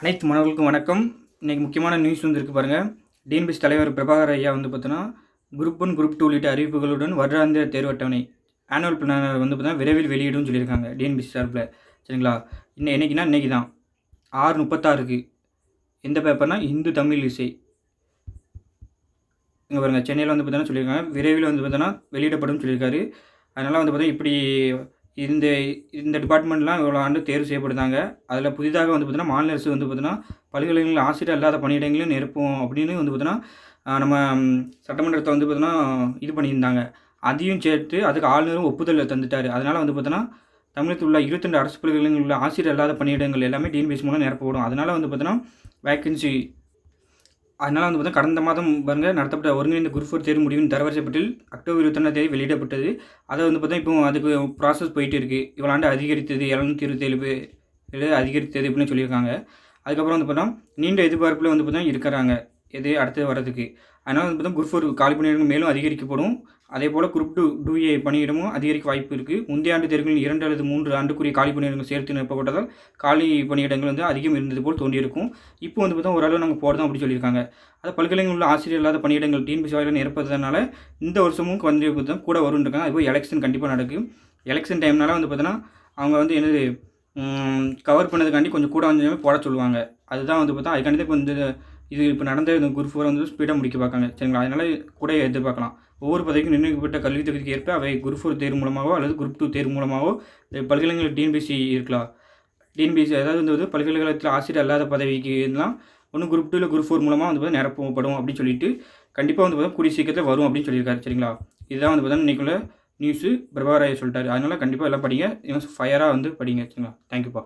அனைத்து மாணவர்களுக்கும் வணக்கம். இன்றைக்கி முக்கியமான நியூஸ் இருக்குது பாருங்கள். டிஎன்பிஎஸ்சி தலைவர் பிரபாகர் ஐயா பார்த்தோன்னா குரூப் 1 குரூப் 2 உள்ளிட்ட அறிவிப்புகளுடன் வருடாந்திர தேர்வு அட்டவணை ஆனுவல் பிளானர் பார்த்தீங்கன்னா விரைவில் வெளியிடும் சொல்லியிருக்காங்க டிஎன்பிஎஸ்சி சார்பில். சரிங்களா? இன்றைக்கி தான் 6:36க்கு எந்த பேப்பர்னா இந்து தமிழ் இசை. இங்கே பாருங்கள், சென்னையில் பார்த்தீங்கன்னா சொல்லியிருக்காங்க விரைவில் பார்த்தோன்னா வெளியிடப்படும் சொல்லியிருக்காரு. அதனால் பார்த்தீங்கன்னா இப்படி இந்த இந்த டிபார்ட்மெண்ட்லாம் இவ்வளோ ஆண்டு தேர்வு செய்யப்படுதாங்க. அதில் புதிதாக பார்த்தீங்கன்னா மாநில அரசு பார்த்தீங்கன்னா பல்கலைக்கழகங்களில் ஆசிரியர் இல்லாத பணியிடங்களையும் நிரப்புவோம் அப்படின்னு பார்த்தீங்கன்னா நம்ம சட்டமன்றத்தை பார்த்தீங்கன்னா இது பண்ணியிருந்தாங்க. அதையும் சேர்த்து அதுக்கு ஆளுநரும் ஒப்புதல் தந்துட்டார். அதனால் பார்த்தீங்கன்னா தமிழகத்தில் உள்ள 22 அரசு பல்கலைக்கழகங்களில் உள்ள ஆசிரியர் இல்லாத பணியிடங்கள் எல்லாமே டிஎன்பிஎஸ்சி மூலம் நிரப்பப்படும். அதனால் பார்த்தீங்கன்னா வேக்கன்சி அதனால் பார்த்தீங்கன்னா கடந்த மாதம் நடத்தப்பட்ட ஒருங்கிணைந்த குரூப் 4 தேர்வு முடிவின் தரவரிசை பட்டியல் அக்டோபர் 21 வெளியிடப்பட்டது. அதை பார்த்தீங்கன்னா இப்போ அதுக்கு ப்ராசஸ் போயிட்டு இருக்குது. இவ்வளோ ஆண்டு அதிகரித்தது 727 பேர் அதிகரித்தது அப்படின்னு சொல்லியிருக்காங்க. அதுக்கப்புறம் பார்த்தீங்கன்னா நீண்ட எதிர்பார்ப்பில் பார்த்தீங்கன்னா இருக்கிறாங்க எது அடுத்து வரதுக்கு. அதனால் பார்த்தீங்கன்னா குரூப் 4 காலி பணியிடங்கள் மேலும் அதிகரிக்கப்படும். அதே போல் குரூப் 2A பணியிடமும் அதிகரிக்க வாய்ப்பு இருக்குது. முந்தைய ஆண்டு தேர்வுகளில் 2 அல்லது 3 ஆண்டுக்குரிய காலி பணியிடங்கள் சேர்த்து நிரப்பப்பட்டதால் காலி பணியிடங்கள் அதிகம் இருந்தது போல் தோன்றியிருக்கும். இப்போ பார்த்தா ஓரளவு நாங்கள் போடுறோம் அப்படின்னு சொல்லியிருக்காங்க. அது பல்கலைக்கழகங்களில் உள்ள ஆசிரியர் இல்லாத பணியிடங்கள் டிஎன்பிஎஸ்சி வாயிலாக நிரப்பதுனால இந்த வருஷமும் பார்த்தா கூட வரும்ன்றாங்க. அதுபோல் எலெக்ஷன் கண்டிப்பாக நடக்கும். எலெக்ஷன் டைம்னால பார்த்தோன்னா அவங்க என்னது கவர் பண்ணதுக்காண்டி கொஞ்சம் கூட போட சொல்லுவாங்க. அதுதான் பார்த்தா அதுக்காண்டி தான் இப்போ இது இப்போ நடந்த இந்த குரூப் 4 ஸ்பீடாக முடிக்க பார்க்காங்க. சரிங்களா? அதனால் கூட எதிர்பார்க்கலாம். ஒவ்வொரு பதவிக்கும் நிர்ணயிக்கப்பட்ட கல்வி தகுதிக்கு ஏற்ப அவை குரூப் 4 தேர்வு மூலமாகவோ அல்லது குரூப் 2 தேர்வு மூலமாகவோ பல்கலைக்கழகங்கள் டிஎன்பிஎஸ்சி இருக்கலாம். டிஎன்பிஎஸ்சி அதாவது பல்கலைக்கழகத்தில் ஆசிரியர் அல்லாத பதவிக்கு இதெல்லாம் ஒன்று குரூப் 2 இல்லை குரூப் 4 மூலமாக நிரப்பப்படும் அப்படின்னு சொல்லிட்டு கண்டிப்பாக பார்த்தா கூடிய சீக்கிரத்தில் வரும் அப்படின்னு சொல்லியிருக்காரு. சரிங்களா? இதுதான் பார்த்தா இன்றைக்குள்ள நியூஸு பிரபாகர் ஐயா சொல்லிட்டாரு. அதனால் கண்டிப்பாக எல்லாம் படிங்க. ஃபயராக படிங்க. சரிங்களா? தேங்க்யூப்பா.